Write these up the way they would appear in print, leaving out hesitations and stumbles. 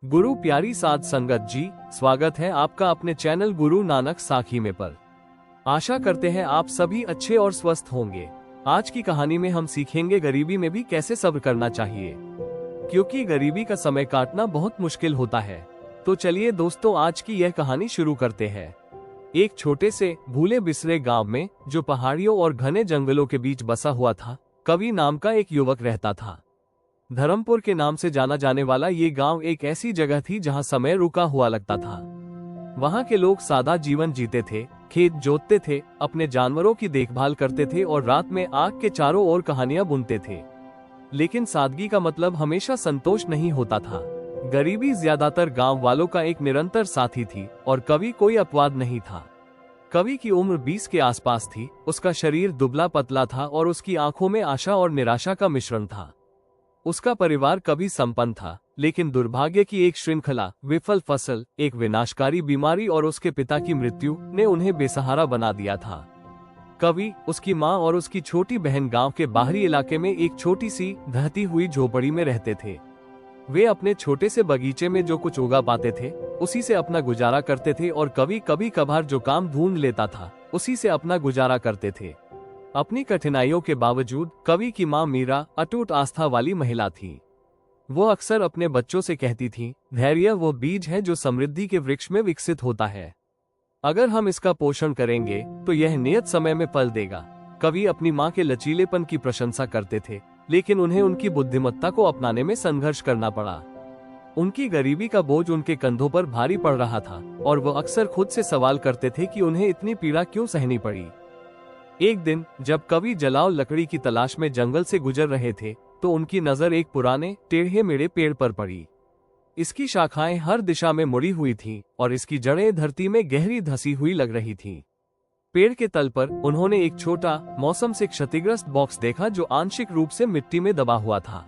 गुरु प्यारी साध संगत जी, स्वागत है आपका अपने चैनल गुरु नानक साखी में पर। आशा करते हैं आप सभी अच्छे और स्वस्थ होंगे। आज की कहानी में हम सीखेंगे गरीबी में भी कैसे सब्र करना चाहिए, क्योंकि गरीबी का समय काटना बहुत मुश्किल होता है। तो चलिए दोस्तों, आज की यह कहानी शुरू करते हैं। एक छोटे से भूले बिसरे गांव में, जो पहाड़ियों और घने जंगलों के बीच बसा हुआ था, कवि नाम का एक युवक रहता था। धर्मपुर के नाम से जाना जाने वाला ये गांव एक ऐसी जगह थी जहां समय रुका हुआ लगता था। वहां के लोग सादा जीवन जीते थे, खेत जोतते थे, अपने जानवरों की देखभाल करते थे और रात में आग के चारों ओर कहानियां बुनते थे। लेकिन सादगी का मतलब हमेशा संतोष नहीं होता था। गरीबी ज्यादातर गांव वालों का एक निरंतर साथी थी और कवि कोई अपवाद नहीं था। कवि की उम्र 20 के आसपास थी, उसका शरीर दुबला पतला था और उसकी आंखों में आशा और निराशा का मिश्रण था। उसका परिवार कभी संपन्न था, लेकिन दुर्भाग्य की एक श्रृंखला, विफल फसल, एक विनाशकारी बीमारी और उसके पिता की मृत्यु ने उन्हें बेसहारा बना दिया था। कवि, उसकी माँ और उसकी छोटी बहन गांव के बाहरी इलाके में एक छोटी सी ढहती हुई झोपड़ी में रहते थे। वे अपने छोटे से बगीचे में जो कुछ उगा पाते थे, उसी से अपना गुजारा करते थे और कवि कभी कभार जो काम ढूंढ लेता था, उसी से अपना गुजारा करते थे। अपनी कठिनाइयों के बावजूद कवि की मां मीरा अटूट आस्था वाली महिला थी। वो अक्सर अपने बच्चों से कहती थी, धैर्य वो बीज है जो समृद्धि के वृक्ष में विकसित होता है। अगर हम इसका पोषण करेंगे तो यह नियत समय में फल देगा। कवि अपनी मां के लचीलेपन की प्रशंसा करते थे, लेकिन उन्हें उनकी बुद्धिमत्ता को अपनाने में संघर्ष करना पड़ा। उनकी गरीबी का बोझ उनके कंधों पर भारी पड़ रहा था और वो अक्सर खुद से सवाल करते थे कि उन्हें इतनी पीड़ा क्यों सहनी पड़ी। एक दिन जब कवि जलाओ लकड़ी की तलाश में जंगल से गुजर रहे थे, तो उनकी नजर एक पुराने टेढ़े मेढ़े पेड़ पर पड़ी। इसकी शाखाएं हर दिशा में मुड़ी हुई थीं और इसकी जड़ें धरती में गहरी धसी हुई लग रही थीं। पेड़ के तल पर उन्होंने एक छोटा, मौसम से क्षतिग्रस्त बॉक्स देखा जो आंशिक रूप से मिट्टी में दबा हुआ था।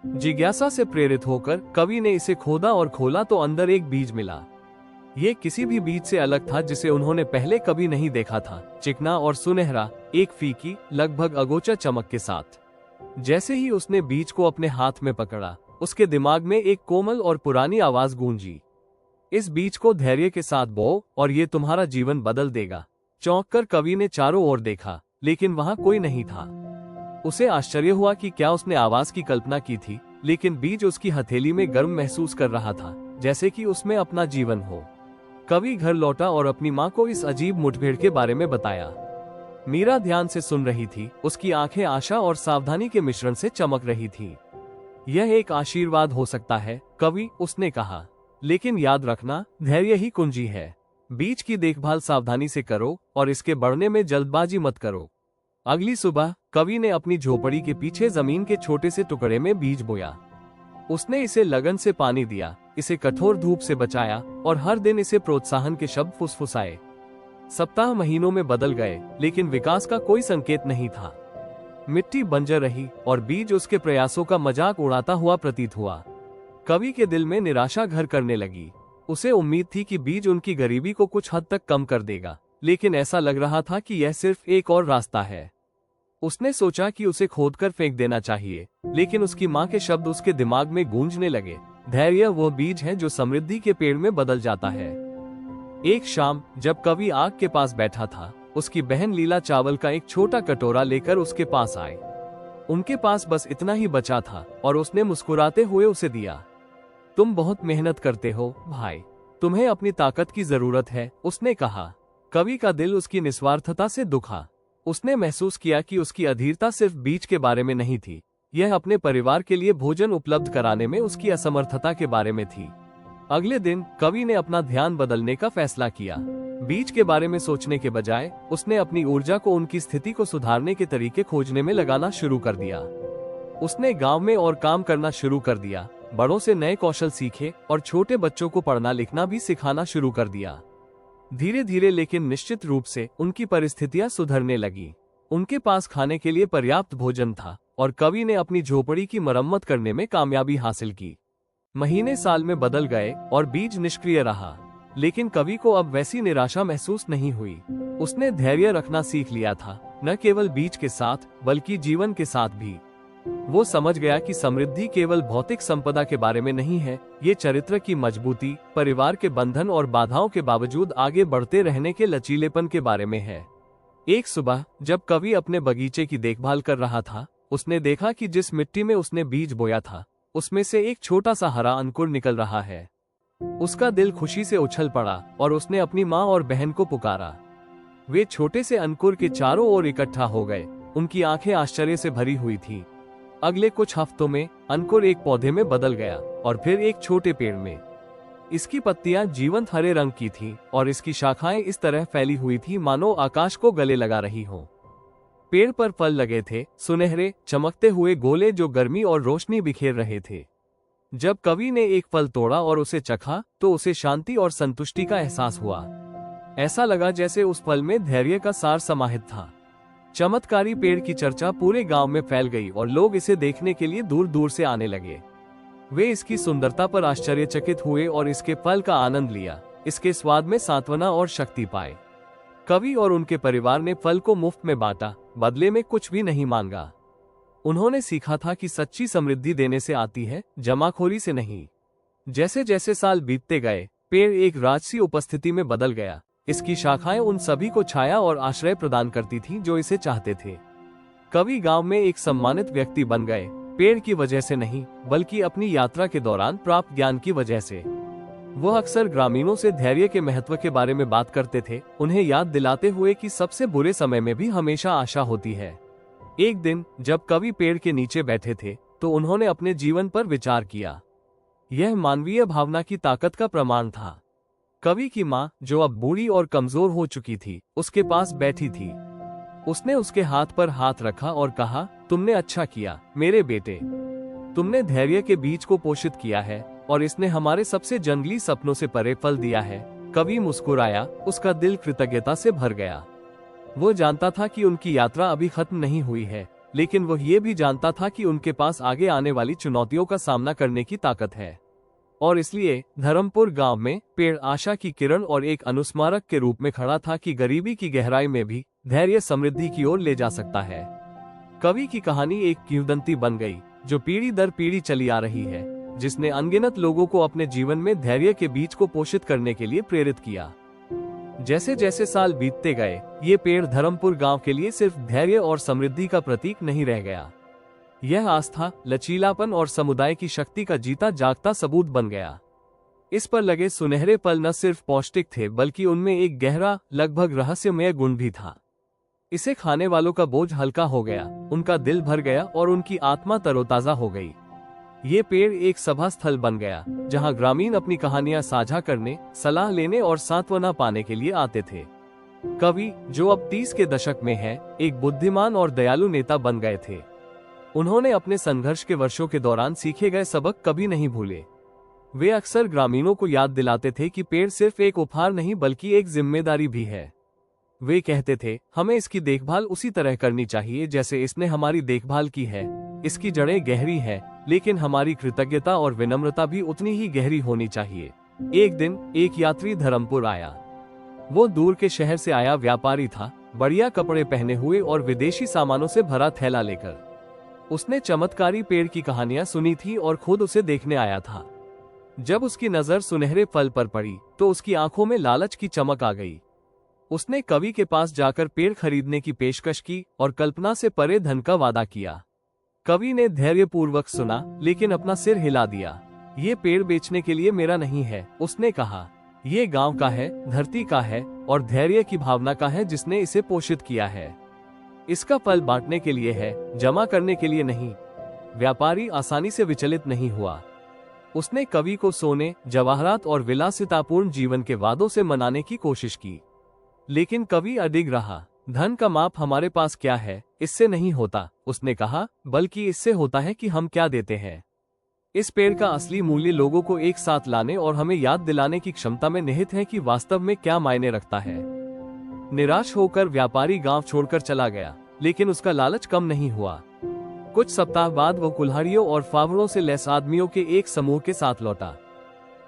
जिज्ञासा से प्रेरित होकर कवि ने इसे खोदा और खोला तो अंदर एक बीज मिला। ये किसी भी बीज से अलग था जिसे उन्होंने पहले कभी नहीं देखा था। चिकना और सुनहरा, एक फीकी, लगभग अगोचर चमक के साथ। जैसे ही उसने बीज को अपने हाथ में पकड़ा, उसके दिमाग में एक कोमल और पुरानी आवाज गूंजी, इस बीज को धैर्य के साथ बोओ और ये तुम्हारा जीवन बदल देगा। चौंक कर कवि ने चारों ओर देखा, लेकिन वहां कोई नहीं था। उसे आश्चर्य हुआ कि क्या उसने आवाज की कल्पना की थी, लेकिन बीज उसकी हथेली में गर्म महसूस कर रहा था, जैसे कि उसमें अपना जीवन हो। कवि घर लौटा और अपनी माँ को इस अजीब मुठभेड़ के बारे में बताया। मीरा ध्यान से सुन रही थी, उसकी आंखें आशा और सावधानी के मिश्रण से चमक रही थीं। यह एक आशीर्वाद हो सकता है कवि, उसने कहा, लेकिन याद रखना, धैर्य ही कुंजी है। बीज की देखभाल सावधानी से करो और इसके बढ़ने में जल्दबाजी मत करो। अगली सुबह कवि ने अपनी झोपड़ी के पीछे जमीन के छोटे से टुकड़े में बीज बोया। उसने इसे लगन से पानी दिया, इसे कठोर धूप से बचाया और हर दिन इसे प्रोत्साहन के शब्द फुसफुसाए। सप्ताह महीनों में बदल गए, लेकिन विकास का कोई संकेत नहीं था। मिट्टी बंजर रही और बीज उसके प्रयासों का मजाक उड़ाता हुआ प्रतीत हुआ। कवि के दिल में निराशा घर करने लगी। उसे उम्मीद थी कि बीज उनकी गरीबी को कुछ हद तक कम कर देगा, लेकिन ऐसा लग रहा था कि यह सिर्फ एक और रास्ता है। उसने सोचा कि उसे खोदकर फेंक देना चाहिए, लेकिन उसकी माँ के शब्द उसके दिमाग में गूंजने लगे, धैर्य वो बीज है जो समृद्धि के पेड़ में बदल जाता है। एक शाम जब कवि आग के पास बैठा था, उसकी बहन लीला चावल का एक छोटा कटोरा लेकर उसके पास आई। उनके पास बस इतना ही बचा था और उसने मुस्कुराते हुए उसे दिया। तुम बहुत मेहनत करते हो भाई, तुम्हें अपनी ताकत की जरूरत है, उसने कहा। कवि का दिल उसकी निस्वार्थता से दुखा। उसने महसूस किया कि उसकी अधीरता सिर्फ बीज के बारे में नहीं थी, यह अपने परिवार के लिए भोजन उपलब्ध कराने में उसकी असमर्थता के बारे में थी। अगले दिन कवि ने अपना ध्यान बदलने का फैसला किया। बीज के बारे में सोचने के बजाय उसने अपनी ऊर्जा को उनकी स्थिति को सुधारने के तरीके खोजने में लगाना शुरू कर दिया। उसने गांव में और काम करना शुरू कर दिया, बड़ों से नए कौशल सीखे और छोटे बच्चों को पढ़ना लिखना भी सिखाना शुरू कर दिया। धीरे धीरे लेकिन निश्चित रूप से उनकी परिस्थितियां सुधरने लगी। उनके पास खाने के लिए पर्याप्त भोजन था और कवि ने अपनी झोपड़ी की मरम्मत करने में कामयाबी हासिल की। महीने साल में बदल गए और बीज निष्क्रिय रहा, लेकिन कवि को अब वैसी निराशा महसूस नहीं हुई। उसने धैर्य रखना सीख लिया था, न केवल बीज के साथ बल्कि जीवन के साथ भी। वो समझ गया कि समृद्धि केवल भौतिक संपदा के बारे में नहीं है, ये चरित्र की मजबूती, परिवार के बंधन और बाधाओं के बावजूद आगे बढ़ते रहने के लचीलेपन के बारे में है। एक सुबह जब कवि अपने बगीचे की देखभाल कर रहा था, उसने देखा कि जिस मिट्टी में उसने बीज बोया था, उसमें से एक छोटा सा हरा अंकुर निकल रहा है। उसका दिल खुशी से उछल पड़ा और उसने अपनी माँ और बहन को पुकारा। वे छोटे से अंकुर के चारों ओर इकट्ठा हो गए। उनकी आंखें आश्चर्य से भरी हुई थीं। अगले कुछ हफ्तों में अंकुर एक पौधे में बदल गया और फिर एक छोटे पेड़ में। इसकी पत्तियां जीवंत हरे रंग की थीं और इसकी शाखाएं इस तरह फैली हुई थी मानो आकाश को गले लगा रही हों। पेड़ पर फल लगे थे, सुनहरे चमकते हुए गोले जो गर्मी और रोशनी बिखेर रहे थे। जब कवि ने एक फल तोड़ा और उसे चखा तो उसे शांति और संतुष्टि का एहसास हुआ। ऐसा लगा जैसे उस फल में धैर्य का सार समाहित था। चमत्कारी पेड़ की चर्चा पूरे गांव में फैल गई और लोग इसे देखने के लिए दूर दूर से आने लगे। वे इसकी सुंदरता पर आश्चर्यचकित हुए और इसके फल का आनंद लिया। इसके स्वाद में सांत्वना और शक्ति पाए। कवि और उनके परिवार ने फल को मुफ्त में बांटा, बदले में कुछ भी नहीं मांगा। उन्होंने सीखा था कि सच्ची समृद्धि देने से आती है, जमाखोरी से नहीं। जैसे जैसे साल बीतते गए, पेड़ एक राजसी उपस्थिति में बदल गया। इसकी शाखाएं उन सभी को छाया और आश्रय प्रदान करती थीं जो इसे चाहते थे। कवि गांव में एक सम्मानित व्यक्ति बन गए, पेड़ की वजह से नहीं, बल्कि अपनी यात्रा के दौरान प्राप्त ज्ञान की वजह से। वह अक्सर ग्रामीणों से धैर्य के महत्व के बारे में बात करते थे, उन्हें याद दिलाते हुए कि सबसे बुरे समय में भी हमेशा आशा होती है। एक दिन जब कवि पेड़ के नीचे बैठे थे तो उन्होंने अपने जीवन पर विचार किया। यह मानवीय भावना की ताकत का प्रमाण था। कवि की माँ, जो अब बूढ़ी और कमजोर हो चुकी थी, उसके पास बैठी थी। उसने उसके हाथ पर हाथ रखा और कहा, तुमने अच्छा किया मेरे बेटे। तुमने धैर्य के बीज को पोषित किया है और इसने हमारे सबसे जंगली सपनों से परे फल दिया है। कवि मुस्कुराया, उसका दिल कृतज्ञता से भर गया। वो जानता था कि उनकी यात्रा अभी खत्म नहीं हुई है, लेकिन वह ये भी जानता था कि उनके पास आगे आने वाली चुनौतियों का सामना करने की ताकत है। और इसलिए धर्मपुर गांव में पेड़ आशा की किरण और एक अनुस्मारक के रूप में खड़ा था कि गरीबी की गहराई में भी धैर्य समृद्धि की ओर ले जा सकता है। कवि की कहानी एक किंवदंती बन गई जो पीढ़ी दर पीढ़ी चली आ रही है, जिसने अनगिनत लोगों को अपने जीवन में धैर्य के बीज को पोषित करने के लिए प्रेरित किया। जैसे जैसे साल बीतते गए, ये पेड़ धर्मपुर गांव के लिए सिर्फ धैर्य और समृद्धि का प्रतीक नहीं रह गया। यह आस्था, लचीलापन और समुदाय की शक्ति का जीता जागता सबूत बन गया। इस पर लगे सुनहरे फल न सिर्फ पौष्टिक थे, बल्कि उनमें एक गहरा, लगभग रहस्यमय गुण भी था। इसे खाने वालों का बोझ हल्का हो गया, उनका दिल भर गया और उनकी आत्मा तरोताजा हो गई। ये पेड़ एक सभा स्थल बन गया, जहां ग्रामीण अपनी कहानियां साझा करने, सलाह लेने और सांत्वना पाने के लिए आते थे। कवि, जो अब 30 के दशक में है, एक बुद्धिमान और दयालु नेता बन गए थे। उन्होंने अपने संघर्ष के वर्षों के दौरान सीखे गए सबक कभी नहीं भूले। वे अक्सर ग्रामीणों को याद दिलाते थे कि पेड़ सिर्फ एक उपहार नहीं, बल्कि एक जिम्मेदारी भी है। वे कहते थे, हमें इसकी देखभाल उसी तरह करनी चाहिए जैसे इसने हमारी देखभाल की है। इसकी जड़ें गहरी हैं, लेकिन हमारी कृतज्ञता और विनम्रता भी उतनी ही गहरी होनी चाहिए। एक दिन एक यात्री धर्मपुर आया। वो दूर के शहर से आया व्यापारी था, बढ़िया कपड़े पहने हुए और विदेशी सामानों से भरा थैला लेकर। उसने चमत्कारी पेड़ की कहानियां सुनी थी और खुद उसे देखने आया था। जब उसकी नजर सुनहरे फल पर पड़ी तो उसकी आंखों में लालच की चमक आ गई। उसने कवि के पास जाकर पेड़ खरीदने की पेशकश की और कल्पना से परे धन का वादा किया। कवि ने धैर्यपूर्वक सुना, लेकिन अपना सिर हिला दिया। ये पेड़ बेचने के लिए मेरा नहीं है, उसने कहा। ये गांव का है, धरती का है और धैर्य की भावना का है जिसने इसे पोषित किया है। इसका फल बांटने के लिए है, जमा करने के लिए नहीं। व्यापारी आसानी से विचलित नहीं हुआ। उसने कवि को सोने, जवाहरात और विलासितापूर्ण जीवन के वादों से मनाने की कोशिश की, लेकिन कवि अडिग रहा। धन का माप हमारे पास क्या है, इससे नहीं होता, उसने कहा, बल्कि इससे होता है कि हम क्या देते हैं। इस पेड़ का असली मूल्य लोगों को एक साथ लाने और हमें याद दिलाने की क्षमता में निहित है कि वास्तव में क्या मायने रखता है। निराश होकर व्यापारी गांव छोड़कर चला गया, लेकिन उसका लालच कम नहीं हुआ। कुछ सप्ताह बाद वो कुल्हाड़ियों और फावड़ों से लैस आदमियों के एक समूह के साथ लौटा।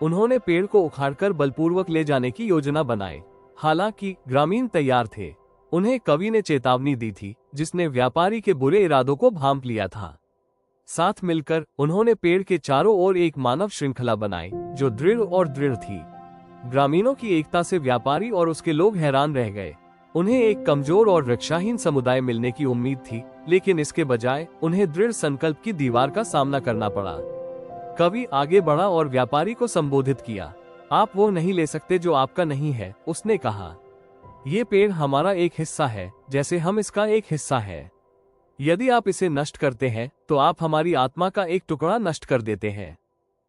उन्होंने पेड़ को उखाड़कर बलपूर्वक ले जाने की योजना बनाई। हालांकि ग्रामीण तैयार थे। उन्हें कवि ने चेतावनी दी थी, जिसने व्यापारी के बुरे इरादों को भांप लिया था। साथ मिलकर उन्होंने पेड़ के चारों ओर एक मानव श्रृंखला बनाई जो दृढ़ और दृढ़ थी। ग्रामीणों की एकता से व्यापारी और उसके लोग हैरान रह गए। उन्हें एक कमजोर और रक्षाहीन समुदाय मिलने की उम्मीद थी, लेकिन इसके बजाय उन्हें दृढ़ संकल्प की दीवार का सामना करना पड़ा। कवि आगे बढ़ा और व्यापारी को संबोधित किया। आप वो नहीं ले सकते जो आपका नहीं है, उसने कहा। ये पेड़ हमारा एक हिस्सा है, जैसे हम इसका एक हिस्सा है। यदि आप इसे नष्ट करते हैं तो आप हमारी आत्मा का एक टुकड़ा नष्ट कर देते हैं।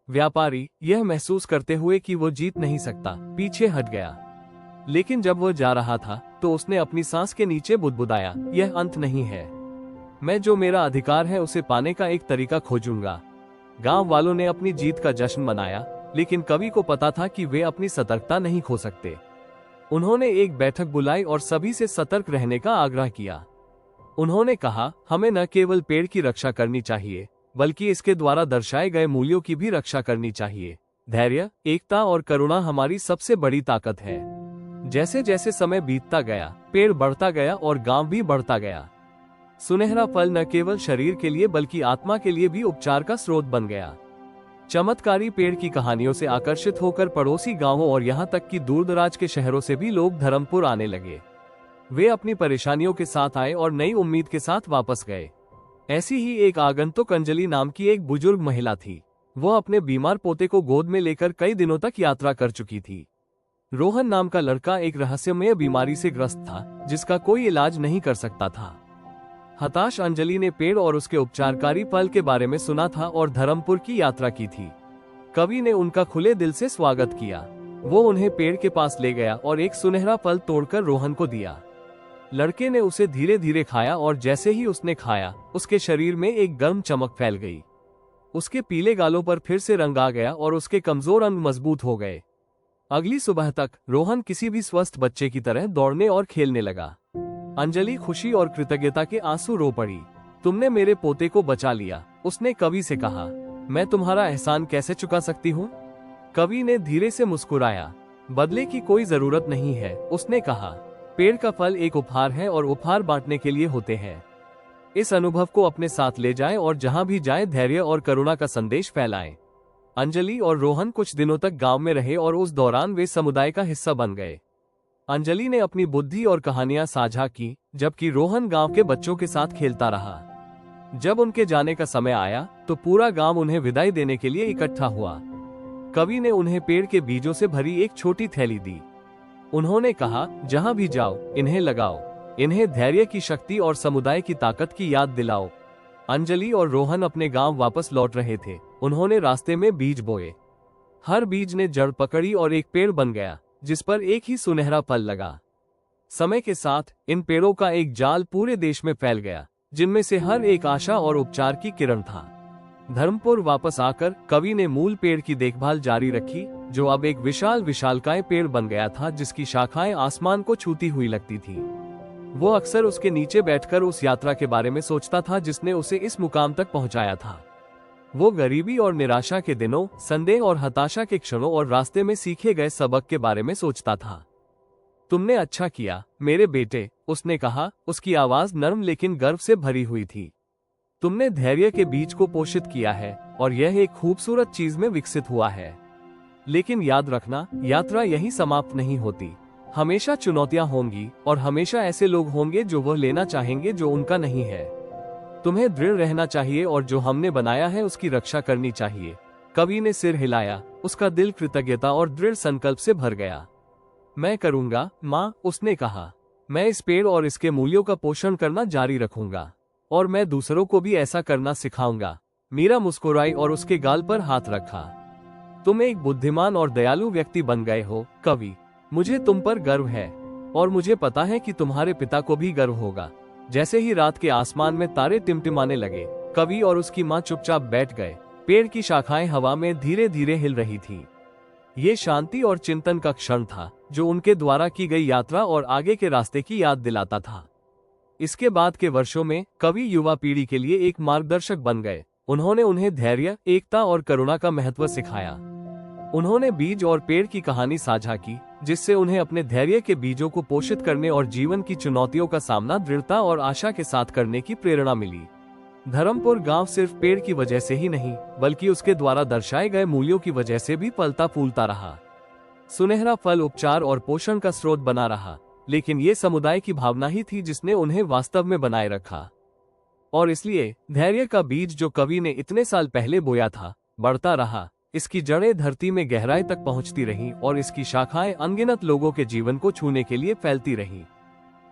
व्यापारी यह महसूस करते हुए कि वो जीत नहीं सकता, पीछे हट गया। लेकिन जब वो जा रहा था तो उसने अपनी सांस के नीचे बुदबुदाया, यह अंत नहीं है। मैं जो मेरा अधिकार है उसे पाने का एक तरीका खोजूंगा। गांव वालों ने अपनी जीत का जश्न मनाया, लेकिन कवि को पता था कि वे अपनी सतर्कता नहीं खो सकते। उन्होंने एक बैठक बुलाई और सभी से सतर्क रहने का आग्रह किया। उन्होंने कहा, हमें न केवल पेड़ की रक्षा करनी चाहिए, बल्कि इसके द्वारा दर्शाए गए मूल्यों की भी रक्षा करनी चाहिए। धैर्य, एकता और करुणा हमारी सबसे बड़ी ताकत है। जैसे जैसे समय बीतता गया, पेड़ बढ़ता गया और गांव भी बढ़ता गया। सुनहरा फल न केवल शरीर के लिए बल्कि आत्मा के लिए भी उपचार का स्रोत बन गया। चमत्कारी पेड़ की कहानियों से आकर्षित होकर पड़ोसी गांवों और यहाँ तक कि दूरदराज के शहरों से भी लोग धर्मपुर आने लगे। वे अपनी परेशानियों के साथ आए और नई उम्मीद के साथ वापस गए। ऐसी ही एक आगंतुक अंजलि नाम की एक बुजुर्ग महिला थी। वह अपने बीमार पोते को गोद में लेकर कई दिनों तक यात्रा कर चुकी थी। रोहन नाम का लड़का एक रहस्यमय बीमारी से ग्रस्त था, जिसका कोई इलाज नहीं कर सकता था। हताश अंजलि ने पेड़ और उसके उपचारकारी फल के बारे में सुना था और धर्मपुर की यात्रा की थी। कवि ने उनका खुले दिल से स्वागत किया। वो उन्हें पेड़ के पास ले गया और एक सुनहरा फल तोड़कर रोहन को दिया। लड़के ने उसे धीरे धीरे खाया और जैसे ही उसने खाया, उसके शरीर में एक गर्म चमक फैल गई। उसके पीले गालों पर फिर से रंग आ गया और उसके कमजोर अंग मजबूत हो गए। अगली सुबह तक रोहन किसी भी स्वस्थ बच्चे की तरह दौड़ने और खेलने लगा। अंजलि खुशी और कृतज्ञता के आंसू रो पड़ी। तुमने मेरे पोते को बचा लिया, उसने कवि से कहा। मैं तुम्हारा एहसान कैसे चुका सकती हूँ? कवि ने धीरे से मुस्कुराया। बदले की कोई जरूरत नहीं है, उसने कहा। पेड़ का फल एक उपहार है और उपहार बांटने के लिए होते हैं। इस अनुभव को अपने साथ ले जाएं और जहां भी जाएं धैर्य और करुणा का संदेश फैलाएं। अंजलि और रोहन कुछ दिनों तक गांव में रहे और उस दौरान वे समुदाय का हिस्सा बन गए। अंजलि ने अपनी बुद्धि और कहानियां साझा की, जबकि रोहन गांव के बच्चों के साथ खेलता रहा। जब उनके जाने का समय आया तो पूरा गांव उन्हें विदाई देने के लिए इकट्ठा हुआ। कवि ने उन्हें पेड़ के बीजों से भरी एक छोटी थैली दी। उन्होंने कहा, जहां भी जाओ इन्हें लगाओ, इन्हें धैर्य की शक्ति और समुदाय की ताकत की याद दिलाओ। अंजलि और रोहन अपने गांव वापस लौट रहे थे। उन्होंने रास्ते में बीज बोए। हर बीज ने जड़ पकड़ी और एक पेड़ बन गया, जिस पर एक ही सुनहरा फल लगा। समय के साथ इन पेड़ों का एक जाल पूरे देश में फैल गया, जिनमें से हर एक आशा और उपचार की किरण था। धर्मपुर वापस आकर कवि ने मूल पेड़ की देखभाल जारी रखी, जो अब एक विशाल विशालकाय पेड़ बन गया था, जिसकी शाखाएं आसमान को छूती हुई लगती थी। वो अक्सर उसके नीचे बैठकर उस यात्रा के बारे में सोचता था जिसने उसे इस मुकाम तक पहुंचाया था। वो गरीबी और निराशा के दिनों, संदेह और हताशा के क्षणों और रास्ते में सीखे गए सबक के बारे में सोचता था। तुमने अच्छा किया मेरे बेटे, उसने कहा। उसकी आवाज नर्म लेकिन गर्व से भरी हुई थी। तुमने धैर्य के बीज को पोषित किया है और यह एक खूबसूरत चीज में विकसित हुआ है। लेकिन याद रखना, यात्रा यही समाप्त नहीं होती। हमेशा चुनौतियां होंगी और हमेशा ऐसे लोग होंगे जो वह लेना चाहेंगे जो उनका नहीं है। तुम्हें दृढ़ रहना चाहिए और जो हमने बनाया है उसकी रक्षा करनी चाहिए। कवि ने सिर हिलाया। उसका दिल कृतज्ञता और दृढ़ संकल्प से भर गया। मैं करूंगा माँ, उसने कहा। मैं इस पेड़ और इसके मूल्यों का पोषण करना जारी रखूंगा और मैं दूसरों को भी ऐसा करना सिखाऊंगा। मीरा मुस्कुराई और उसके गाल पर हाथ रखा। तुम एक बुद्धिमान और दयालु व्यक्ति बन गए हो कवि। मुझे तुम पर गर्व है और मुझे पता है कि तुम्हारे पिता को भी गर्व होगा। जैसे ही रात के आसमान में तारे टिमटिमाने लगे, कवि और उसकी माँ चुपचाप बैठ गए। पेड़ की शाखाएं हवा में धीरे धीरे हिल रही थी। ये शांति और चिंतन का क्षण था, जो उनके द्वारा की गई यात्रा और आगे के रास्ते की याद दिलाता था। इसके बाद के वर्षों में कवि युवा पीढ़ी के लिए एक मार्गदर्शक बन गए। उन्होंने उन्हें धैर्य, एकता और करुणा का महत्व सिखाया। उन्होंने बीज और पेड़ की कहानी साझा की, जिससे उन्हें अपने धैर्य के बीजों को पोषित करने और जीवन की चुनौतियों का सामना दृढ़ता और आशा के साथ करने की प्रेरणा मिली। धर्मपुर गांव सिर्फ पेड़ की वजह से ही नहीं बल्कि उसके द्वारा दर्शाए गए मूल्यों की वजह से भी पलता फूलता रहा। सुनहरा फल उपचार और पोषण का स्रोत बना रहा, लेकिन ये समुदाय की भावना ही थी जिसने उन्हें वास्तव में बनाए रखा। और इसलिए धैर्य का बीज जो कवि ने इतने साल पहले बोया था, बढ़ता रहा, इसकी जड़ें धरती में गहराई तक पहुंचती रहीं और इसकी शाखाएं अनगिनत लोगों के जीवन को छूने के लिए फैलती रहीं।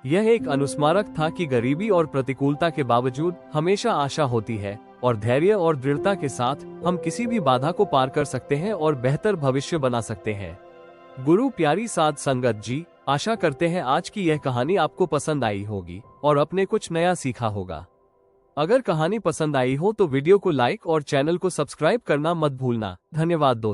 यह एक अनुस्मारक था कि गरीबी और प्रतिकूलता के बावजूद हमेशा आशा होती है और धैर्य और दृढ़ता के साथ हम किसी भी बाधा को पार कर सकते हैं और बेहतर भविष्य बना सकते हैं। गुरु प्यारी साध संगत जी, आशा करते हैं आज की यह कहानी आपको पसंद आई होगी और अपने कुछ नया सीखा होगा। अगर कहानी पसंद आई हो तो वीडियो को लाइक और चैनल को सब्सक्राइब करना मत भूलना। धन्यवाद दोस्तों।